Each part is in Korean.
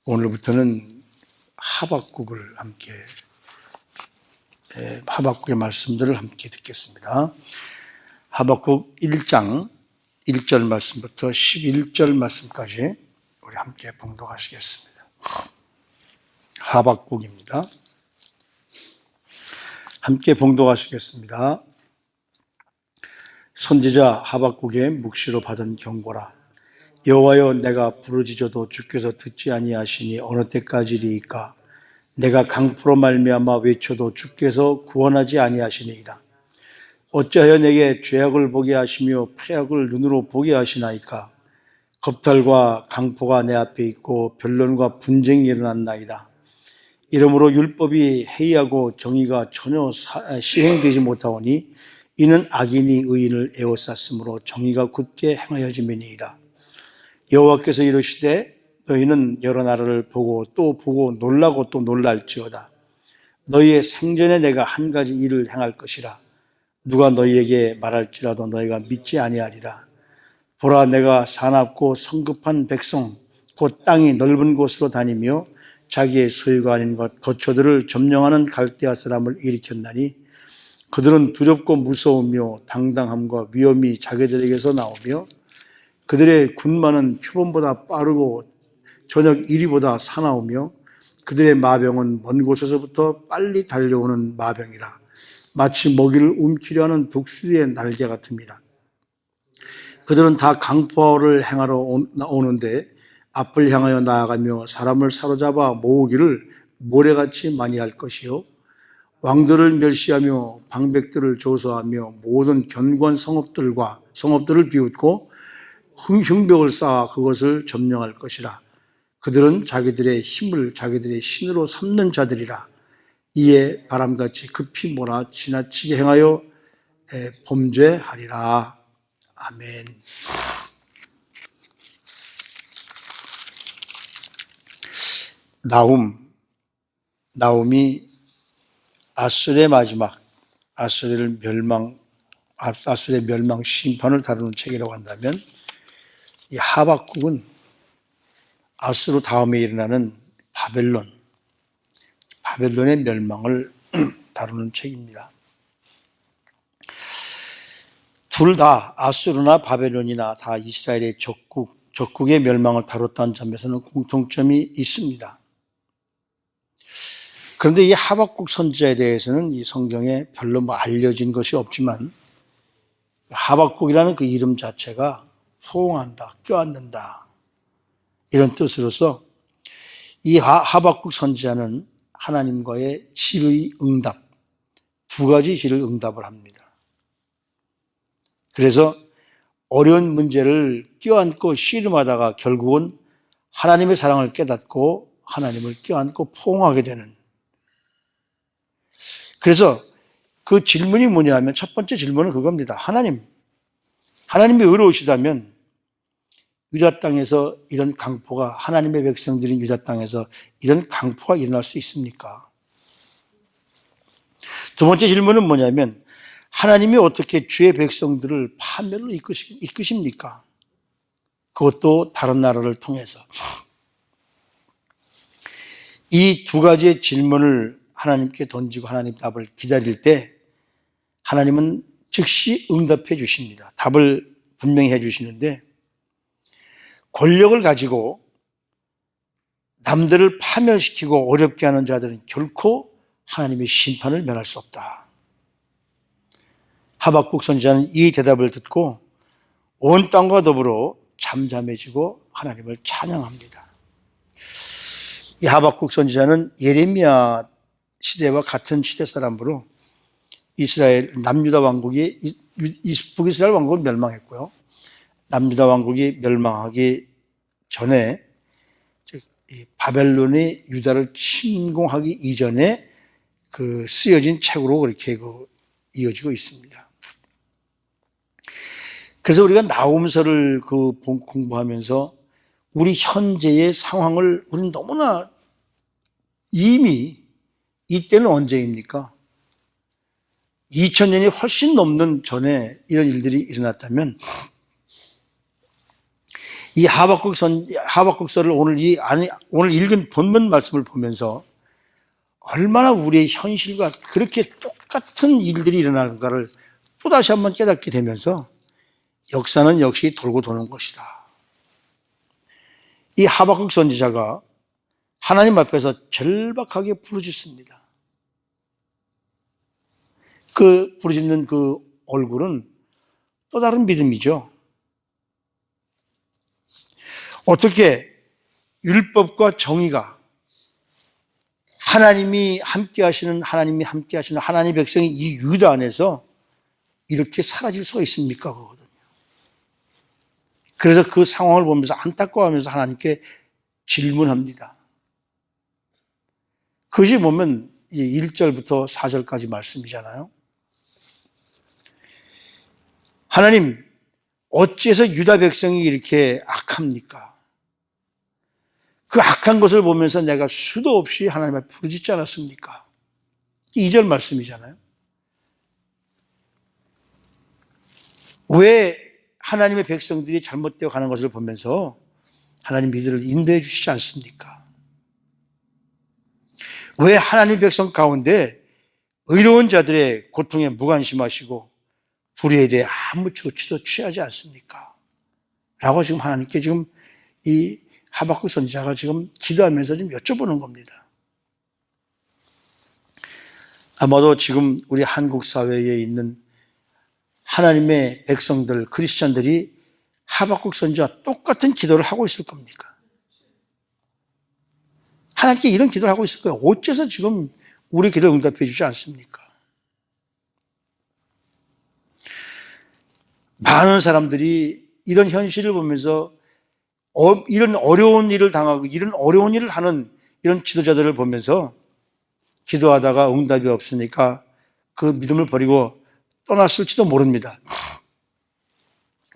오늘부터는 하박국의 말씀들을 함께 듣겠습니다. 하박국 1장 1절 말씀부터 11절 말씀까지 우리 함께 봉독하시겠습니다. 하박국입니다. 함께 봉독하시겠습니다. 선지자 하박국의 묵시로 받은 경고라. 여호와여, 내가 부르짖어도 주께서 듣지 아니하시니 어느 때까지리이까? 내가 강포로 말미암아 외쳐도 주께서 구원하지 아니하시니이다. 어찌하여 내게 죄악을 보게 하시며 패악을 눈으로 보게 하시나이까? 겁탈과 강포가 내 앞에 있고 변론과 분쟁이 일어났나이다. 이러므로 율법이 해이하고 정의가 전혀 시행되지 못하오니 이는 악인이 의인을 에워쌌으므로 정의가 굳게 행하여짐이니이다. 여호와께서 이르시되 너희는 여러 나라를 보고 또 보고 놀라고 또 놀랄지어다. 너희의 생전에 내가 한 가지 일을 행할 것이라. 누가 너희에게 말할지라도 너희가 믿지 아니하리라. 보라, 내가 사납고 성급한 백성 곧 땅이 넓은 곳으로 다니며 자기의 소유가 아닌 것 거처들을 점령하는 갈대아 사람을 일으켰나니 그들은 두렵고 무서우며 당당함과 위엄이 자기들에게서 나오며 그들의 군마는 표범보다 빠르고 저녁 이리보다 사나우며 그들의 마병은 먼 곳에서부터 빨리 달려오는 마병이라. 마치 먹이를 움키려 하는 독수리의 날개 같음이라. 그들은 다 강포를 행하러 오는데 앞을 향하여 나아가며 사람을 사로잡아 모으기를 모래같이 많이 할 것이요, 왕들을 멸시하며 방백들을 조소하며 모든 견고한 성읍들을 비웃고 흉벽을 쌓아 그것을 점령할 것이라. 그들은 자기들의 힘을 자기들의 신으로 삼는 자들이라. 이에 바람같이 급히 몰아 지나치게 행하여 범죄하리라. 아멘. 나훔이 아수르의 마지막, 아수르의 멸망 심판을 다루는 책이라고 한다면 이 하박국은 아수르 다음에 일어나는 바벨론의 멸망을 다루는 책입니다. 둘 다 아수르나 바벨론이나 다 이스라엘의 적국의 멸망을 다뤘다는 점에서는 공통점이 있습니다. 그런데 이 하박국 선지자에 대해서는 이 성경에 별로 알려진 것이 없지만 하박국이라는 그 이름 자체가 포옹한다, 껴안는다 이런 뜻으로서 이 하박국 선지자는 하나님과의 질의 응답, 두 가지 질의 응답을 합니다. 그래서 어려운 문제를 껴안고 씨름하다가 결국은 하나님의 사랑을 깨닫고 하나님을 껴안고 포옹하게 되는, 그래서 그 질문이 뭐냐면 첫 번째 질문은 그겁니다. 하나님이 의로우시다면 유다 땅에서 이런 강포가, 하나님의 백성들인 유다 땅에서 이런 강포가 일어날 수 있습니까? 두 번째 질문은 뭐냐면 하나님이 어떻게 주의 백성들을 파멸로 이끄십니까? 그것도 다른 나라를 통해서. 이 두 가지의 질문을 하나님께 던지고 하나님 답을 기다릴 때 하나님은 즉시 응답해 주십니다. 답을 분명히 해 주시는데, 권력을 가지고 남들을 파멸시키고 어렵게 하는 자들은 결코 하나님의 심판을 면할 수 없다. 하박국 선지자는 이 대답을 듣고 온 땅과 더불어 잠잠해지고 하나님을 찬양합니다. 이 하박국 선지자는 예레미야 시대와 같은 시대 사람으로 이스라엘 남유다 왕국이 북이스라엘 왕국은 멸망했고요. 남유다 왕국이 멸망하기 전에, 즉 바벨론이 유다를 침공하기 이전에 그 쓰여진 책으로 그렇게 이어지고 있습니다. 그래서 우리가 나훔서를 공부하면서 우리 현재의 상황을 우리는 너무나 이미, 이때는 언제입니까? 2000년이 훨씬 넘는 전에 이런 일들이 일어났다면 이 하박국서를 오늘 읽은 본문 말씀을 보면서 얼마나 우리의 현실과 그렇게 똑같은 일들이 일어나는가를 또다시 한번 깨닫게 되면서 역사는 역시 돌고 도는 것이다. 이 하박국 선지자가 하나님 앞에서 절박하게 부르짖습니다. 그 부르짖는 그 얼굴은 또 다른 믿음이죠. 어떻게 율법과 정의가 하나님이 함께 하시는 하나님의 백성이 이 유다 안에서 이렇게 사라질 수가 있습니까? 그거거든요. 그래서 그 상황을 보면서 안타까워하면서 하나님께 질문합니다. 그것이 보면 1절부터 4절까지 말씀이잖아요. 하나님, 어찌해서 유다 백성이 이렇게 악합니까? 그 악한 것을 보면서 내가 수도 없이 하나님 앞에 부르짖지 않았습니까? 2절 말씀이잖아요. 왜 하나님의 백성들이 잘못되어 가는 것을 보면서 하나님 이들을 인도해 주시지 않습니까? 왜 하나님 백성 가운데 의로운 자들의 고통에 무관심하시고 불의에 대해 아무 조치도 취하지 않습니까? 라고 지금 하나님께 지금 이 하박국 선지자가 지금 기도하면서 좀 여쭤보는 겁니다. 아마도 지금 우리 한국 사회에 있는 하나님의 백성들, 크리스찬들이 하박국 선지자와 똑같은 기도를 하고 있을 겁니까? 하나님께 이런 기도를 하고 있을 거예요. 어째서 지금 우리 기도를 응답해 주지 않습니까? 많은 사람들이 이런 현실을 보면서 이런 어려운 일을 당하고 이런 어려운 일을 하는 이런 지도자들을 보면서 기도하다가 응답이 없으니까 그 믿음을 버리고 떠났을지도 모릅니다.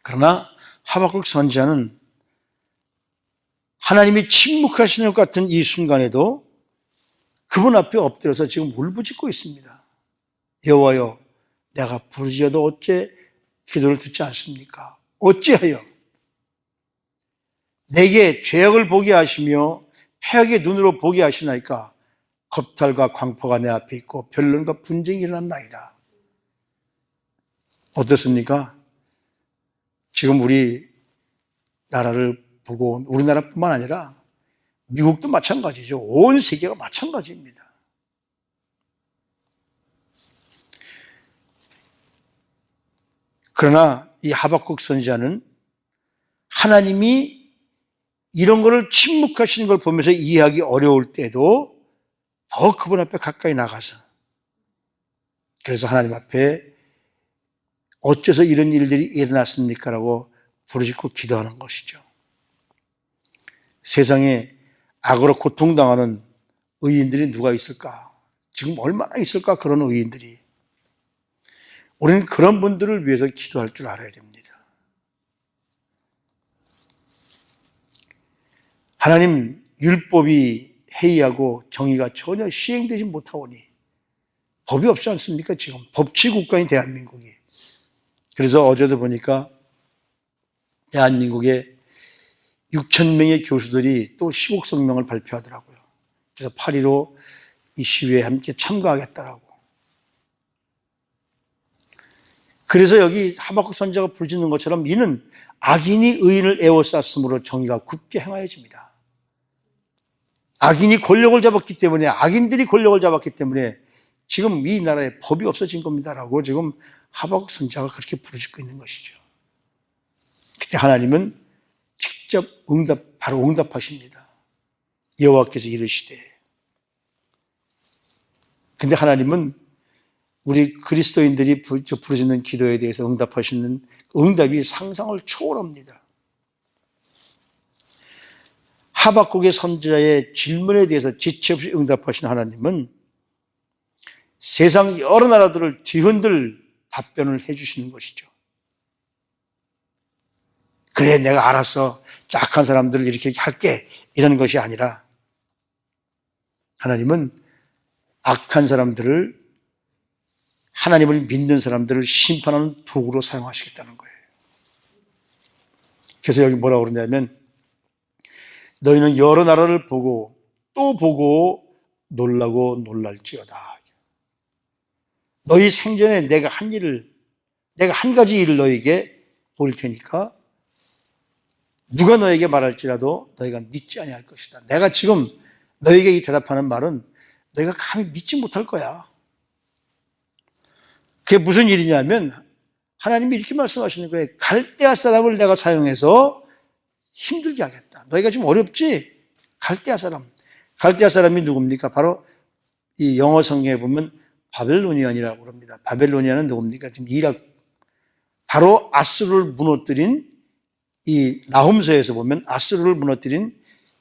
그러나 하박국 선지자는 하나님이 침묵하시는 것 같은 이 순간에도 그분 앞에 엎드려서 지금 울부짖고 있습니다. 여호와여, 내가 부르짖어도 어째 기도를 듣지 않습니까? 어찌하여 내게 죄악을 보게 하시며 패악의 눈으로 보게 하시나이까? 겁탈과 광포가 내 앞에 있고 변론과 분쟁이 일어났나이다. 어떻습니까? 지금 우리 나라를 보고 우리나라뿐만 아니라 미국도 마찬가지죠. 온 세계가 마찬가지입니다. 그러나 이 하박국 선지자는 하나님이 이런 거를 침묵하시는 걸 보면서 이해하기 어려울 때도 더 그분 앞에 가까이 나가서 그래서 하나님 앞에 어째서 이런 일들이 일어났습니까? 라고 부르짖고 기도하는 것이죠. 세상에 악으로 고통당하는 의인들이 누가 있을까? 지금 얼마나 있을까? 그런 의인들이. 우리는 그런 분들을 위해서 기도할 줄 알아야 됩니다. 하나님, 율법이 해이하고 정의가 전혀 시행되지 못하오니 법이 없지 않습니까? 지금 법치국가인 대한민국이. 그래서 어제도 보니까 대한민국에 6,000명의 교수들이 또 시국성명을 발표하더라고요. 그래서 8.15 이 시위에 함께 참가하겠다라고. 그래서 여기 하박국 선지자가 부르짖는 것처럼 이는 악인이 의인을 에워쌌으므로 정의가 굳게 행하여집니다. 악인이 권력을 잡았기 때문에, 악인들이 권력을 잡았기 때문에 지금 이 나라에 법이 없어진 겁니다라고 지금 하박국 선지자가 그렇게 부르짖고 있는 것이죠. 그때 하나님은 직접 바로 응답하십니다. 여호와께서 이르시되. 근데 하나님은 우리 그리스도인들이 부르짖는 기도에 대해서 응답하시는 응답이 상상을 초월합니다. 하박국의 선지자의 질문에 대해서 지체 없이 응답하신 하나님은 세상 여러 나라들을 뒤흔들 답변을 해주시는 것이죠. 그래, 내가 알아서 악한 사람들을 이렇게 할게, 이런 것이 아니라 하나님은 악한 사람들을, 하나님을 믿는 사람들을 심판하는 도구로 사용하시겠다는 거예요. 그래서 여기 뭐라고 그러냐면 너희는 여러 나라를 보고 또 보고 놀라고 놀랄지어다. 너희 생전에 내가 한 가지 일을 너희에게 보일 테니까 누가 너에게 말할지라도 너희가 믿지 아니할 것이다. 내가 지금 너에게 이 대답하는 말은 너희가 감히 믿지 못할 거야. 그게 무슨 일이냐면 하나님이 이렇게 말씀하시는 거예요. 갈대아 사람을 내가 사용해서 힘들게 하겠다. 너희가 지금 어렵지? 갈대아 사람이 누굽니까? 바로 이 영어 성경에 보면 바벨로니안이라고 그럽니다. 바벨로니안은 누굽니까? 지금 바로 아수르를 무너뜨린 이 나훔서에서 보면 아수르를 무너뜨린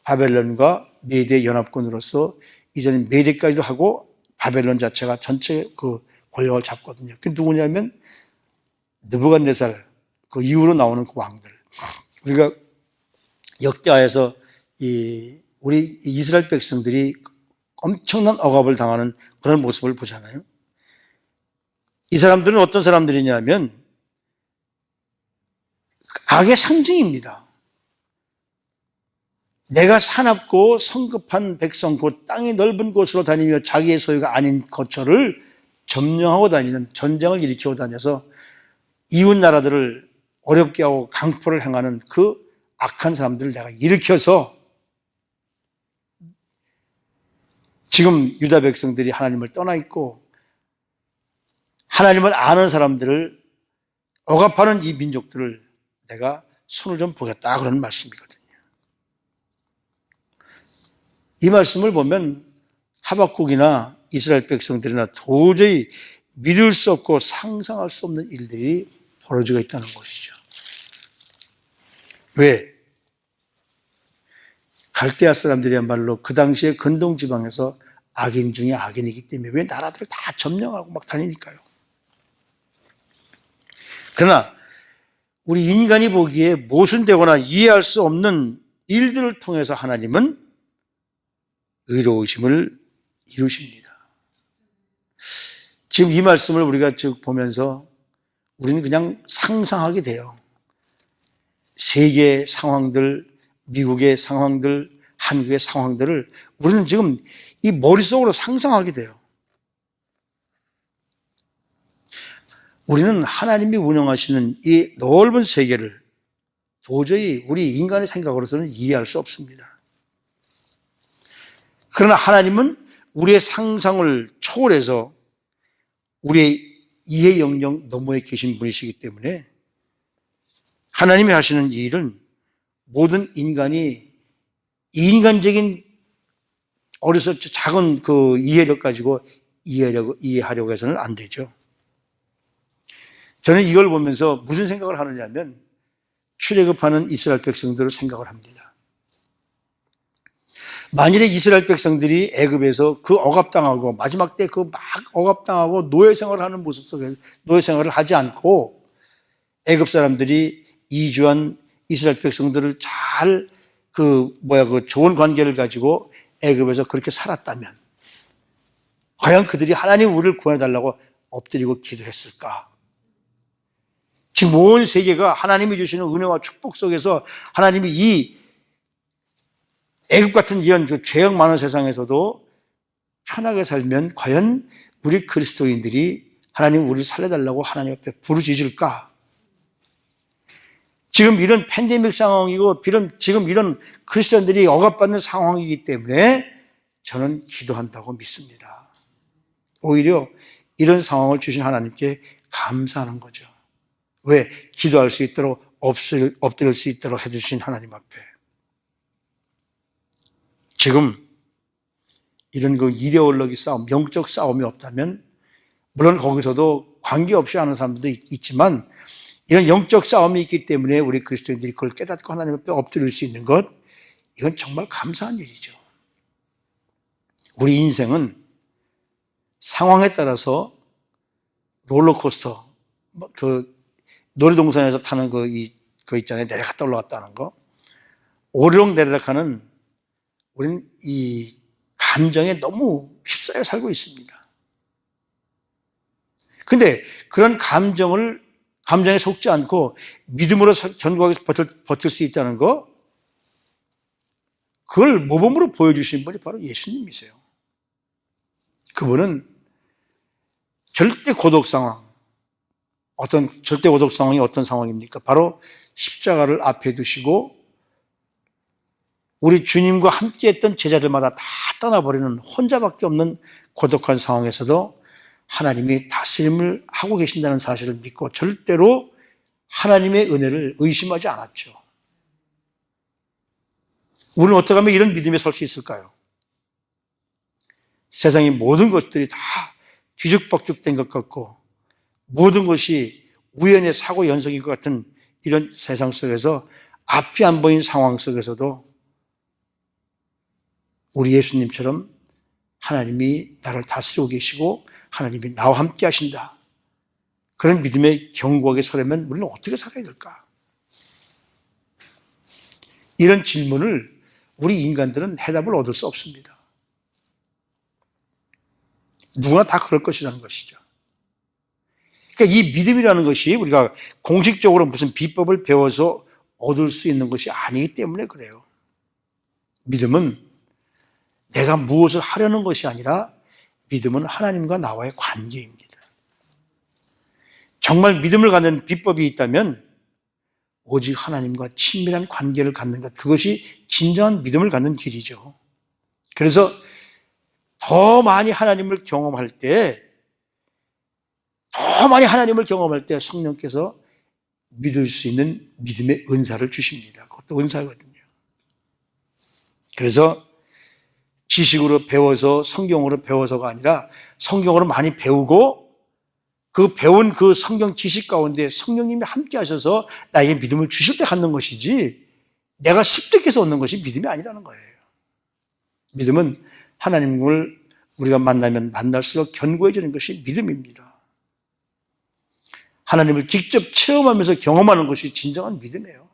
바벨론과 메대 연합군으로서 이제는 메대까지도 하고 바벨론 자체가 전체 그 권력을 잡거든요. 그게 누구냐면 느부갓네살 그 이후로 나오는 그 왕들. 우리가 역대하에서 우리 이스라엘 백성들이 엄청난 억압을 당하는 그런 모습을 보잖아요. 이 사람들은 어떤 사람들이냐면 악의 상징입니다. 내가 사납고 성급한 백성, 곧 땅이 넓은 곳으로 다니며 자기의 소유가 아닌 거처를 점령하고 다니는, 전쟁을 일으키고 다녀서 이웃 나라들을 어렵게 하고 강포를 행하는 그 악한 사람들을 내가 일으켜서 지금 유다 백성들이 하나님을 떠나 있고 하나님을 아는 사람들을 억압하는 이 민족들을 내가 손을 좀 보겠다 그런 말씀이거든요. 이 말씀을 보면 하박국이나 이스라엘 백성들이나 도저히 믿을 수 없고 상상할 수 없는 일들이 벌어지고 있다는 것이죠. 왜? 갈대아 사람들이야말로 그 당시에 근동 지방에서 악인 중에 악인이기 때문에 왜 나라들을 다 점령하고 막 다니니까요. 그러나 우리 인간이 보기에 모순되거나 이해할 수 없는 일들을 통해서 하나님은 의로우심을 이루십니다. 지금 이 말씀을 우리가 쭉 보면서 우리는 그냥 상상하게 돼요. 세계의 상황들, 미국의 상황들, 한국의 상황들을 우리는 지금 이 머릿속으로 상상하게 돼요. 우리는 하나님이 운영하시는 이 넓은 세계를 도저히 우리 인간의 생각으로서는 이해할 수 없습니다. 그러나 하나님은 우리의 상상을 초월해서 우리의 이해 영역 너머에 계신 분이시기 때문에 하나님이 하시는 이 일은 모든 인간이 인간적인 어려서 작은 그 이해력 가지고 이해하려고 해서는 안 되죠. 저는 이걸 보면서 무슨 생각을 하느냐면 출애굽하는 이스라엘 백성들을 생각을 합니다. 만일에 이스라엘 백성들이 애굽에서 그 억압당하고 마지막 때 그 막 억압당하고 노예 생활을 하는 모습 속에서 노예 생활을 하지 않고 애굽 사람들이 이주한 이스라엘 백성들을 잘 그 좋은 관계를 가지고 애굽에서 그렇게 살았다면 과연 그들이 하나님 우리를 구원해달라고 엎드리고 기도했을까? 지금 온 세계가 하나님이 주시는 은혜와 축복 속에서 하나님이 이 애굽 같은 이런 죄악 많은 세상에서도 편하게 살면 과연 우리 그리스도인들이 하나님 우리를 살려달라고 하나님 앞에 부르짖을까? 지금 이런 팬데믹 상황이고 지금 이런 크리스천들이 억압받는 상황이기 때문에 저는 기도한다고 믿습니다. 오히려 이런 상황을 주신 하나님께 감사하는 거죠. 왜? 기도할 수 있도록 엎드릴 수 있도록 해주신 하나님 앞에. 지금 이런 그 이데올로기 싸움, 영적 싸움이 없다면 물론 거기서도 관계없이 하는 사람들도 있지만 이런 영적 싸움이 있기 때문에 우리 그리스도인들이 그걸 깨닫고 하나님 앞에 엎드릴 수 있는 것, 이건 정말 감사한 일이죠. 우리 인생은 상황에 따라서 롤러코스터, 그 놀이동산에서 타는 거 있잖아요. 내려갔다 올라갔다 하는 거. 오르락 내리락하는 우리는 이 감정에 너무 휩싸여 살고 있습니다. 근데 그런 감정을 감정에 속지 않고 믿음으로 견고하게 버틸 수 있다는 거, 그걸 모범으로 보여주신 분이 바로 예수님이세요. 그분은 절대 고독 상황, 절대 고독 상황이 어떤 상황입니까? 바로 십자가를 앞에 두시고 우리 주님과 함께 했던 제자들마다 다 떠나버리는 혼자밖에 없는 고독한 상황에서도 하나님이 다스림을 하고 계신다는 사실을 믿고 절대로 하나님의 은혜를 의심하지 않았죠. 우리는 어떻게 하면 이런 믿음에 설 수 있을까요? 세상의 모든 것들이 다 뒤죽박죽된 것 같고 모든 것이 우연의 사고 연속인 것 같은 이런 세상 속에서 앞이 안 보인 상황 속에서도 우리 예수님처럼 하나님이 나를 다스리고 계시고 하나님이 나와 함께 하신다. 그런 믿음에 견고하게 서려면 우리는 어떻게 살아야 될까? 이런 질문을 우리 인간들은 해답을 얻을 수 없습니다. 누구나 다 그럴 것이라는 것이죠. 그러니까 이 믿음이라는 것이 우리가 공식적으로 무슨 비법을 배워서 얻을 수 있는 것이 아니기 때문에 그래요. 믿음은 내가 무엇을 하려는 것이 아니라 믿음은 하나님과 나와의 관계입니다. 정말 믿음을 갖는 비법이 있다면 오직 하나님과 친밀한 관계를 갖는 것, 그것이 진정한 믿음을 갖는 길이죠. 그래서 더 많이 하나님을 경험할 때, 성령께서 믿을 수 있는 믿음의 은사를 주십니다. 그것도 은사거든요. 그래서 지식으로 배워서 성경으로 배워서가 아니라 성경으로 많이 배우고 그 배운 그 성경 지식 가운데 성령님이 함께 하셔서 나에게 믿음을 주실 때 갖는 것이지 내가 습득해서 얻는 것이 믿음이 아니라는 거예요. 믿음은 하나님을 우리가 만나면 만날수록 견고해지는 것이 믿음입니다. 하나님을 직접 체험하면서 경험하는 것이 진정한 믿음이에요.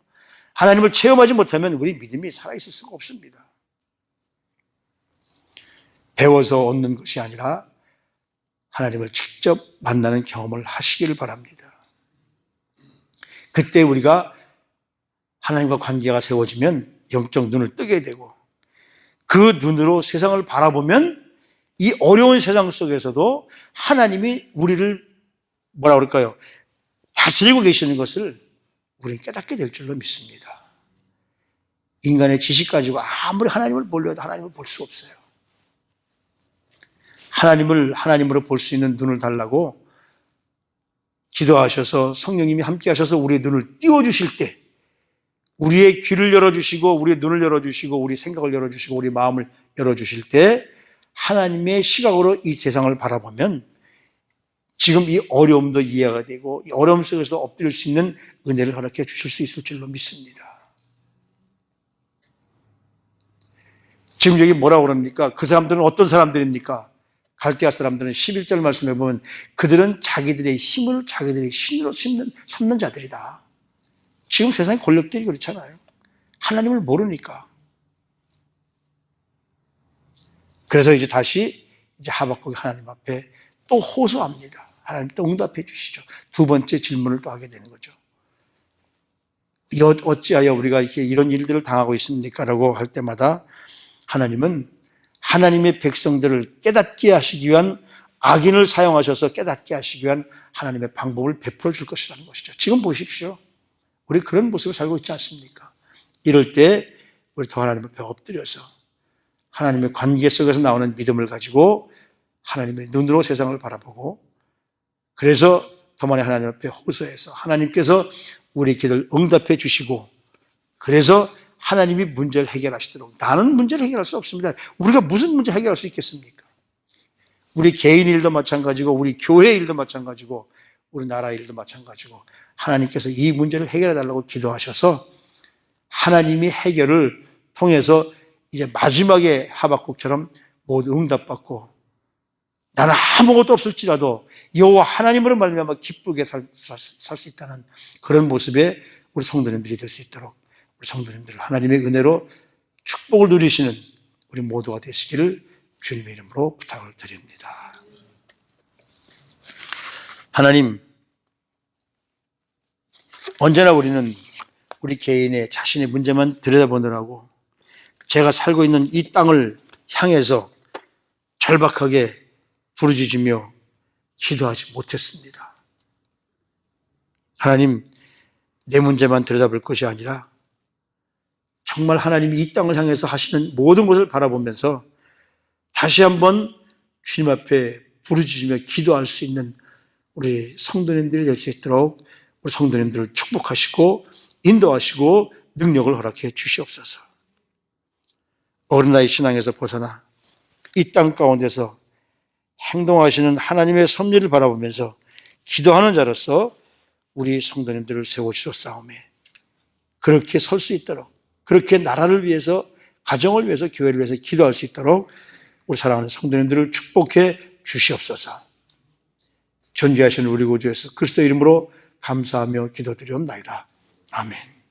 하나님을 체험하지 못하면 우리 믿음이 살아있을 수가 없습니다. 배워서 얻는 것이 아니라 하나님을 직접 만나는 경험을 하시기를 바랍니다. 그때 우리가 하나님과 관계가 세워지면 영적 눈을 뜨게 되고 그 눈으로 세상을 바라보면 이 어려운 세상 속에서도 하나님이 우리를 뭐라 그럴까요? 다스리고 계시는 것을 우리는 깨닫게 될 줄로 믿습니다. 인간의 지식 가지고 아무리 하나님을 보려도 하나님을 볼 수 없어요. 하나님을 하나님으로 볼 수 있는 눈을 달라고 기도하셔서 성령님이 함께 하셔서 우리의 눈을 띄워주실 때 우리의 귀를 열어주시고 우리의 눈을 열어주시고 우리 생각을 열어주시고 우리 마음을 열어주실 때 하나님의 시각으로 이 세상을 바라보면 지금 이 어려움도 이해가 되고 이 어려움 속에서 엎드릴 수 있는 은혜를 허락해 주실 수 있을 줄로 믿습니다. 지금 여기 뭐라고 그럽니까? 그 사람들은 어떤 사람들입니까? 갈대아 사람들은 11절 말씀에 보면 그들은 자기들의 힘을 자기들의 신으로 삼는 자들이다. 지금 세상의 권력들이 그렇잖아요. 하나님을 모르니까. 그래서 이제 다시 하박국이 하나님 앞에 또 호소합니다. 하나님 또 응답해 주시죠. 두 번째 질문을 또 하게 되는 거죠. 어찌하여 우리가 이렇게 이런 일들을 당하고 있습니까? 라고 할 때마다 하나님은 하나님의 백성들을 깨닫게 하시기 위한 악인을 사용하셔서 깨닫게 하시기 위한 하나님의 방법을 베풀어 줄 것이라는 것이죠. 지금 보십시오. 우리 그런 모습을 살고 있지 않습니까? 이럴 때 우리 더 하나님 앞에 엎드려서 하나님의 관계 속에서 나오는 믿음을 가지고 하나님의 눈으로 세상을 바라보고 그래서 더 많이 하나님 앞에 호소해서 하나님께서 우리 기도를 응답해 주시고 그래서 하나님이 문제를 해결하시도록 나는 문제를 해결할 수 없습니다. 우리가 무슨 문제 해결할 수 있겠습니까? 우리 개인 일도 마찬가지고 우리 교회 일도 마찬가지고 우리 나라 일도 마찬가지고 하나님께서 이 문제를 해결해 달라고 기도하셔서 하나님이 해결을 통해서 이제 마지막에 하박국처럼 모두 응답받고 나는 아무것도 없을지라도 여호와 하나님으로 말미암아 기쁘게 살 수 있다는 그런 모습에 우리 성도님들이 될 수 있도록 우리 성도님들 하나님의 은혜로 축복을 누리시는 우리 모두가 되시기를 주님의 이름으로 부탁을 드립니다. 하나님, 언제나 우리는 우리 개인의 자신의 문제만 들여다보느라고 제가 살고 있는 이 땅을 향해서 절박하게 부르짖으며 기도하지 못했습니다. 하나님, 내 문제만 들여다볼 것이 아니라 정말 하나님이 이 땅을 향해서 하시는 모든 것을 바라보면서 다시 한번 주님 앞에 부르짖으며 기도할 수 있는 우리 성도님들이 될 수 있도록 우리 성도님들을 축복하시고 인도하시고 능력을 허락해 주시옵소서. 어린아이 신앙에서 벗어나 이 땅 가운데서 행동하시는 하나님의 섭리를 바라보면서 기도하는 자로서 우리 성도님들을 세워주셨사오매 그렇게 설 수 있도록, 그렇게 나라를 위해서, 가정을 위해서, 교회를 위해서 기도할 수 있도록 우리 사랑하는 성도님들을 축복해 주시옵소서. 존귀하신 우리 구주 예수 그리스도 이름으로 감사하며 기도드리옵나이다. 아멘.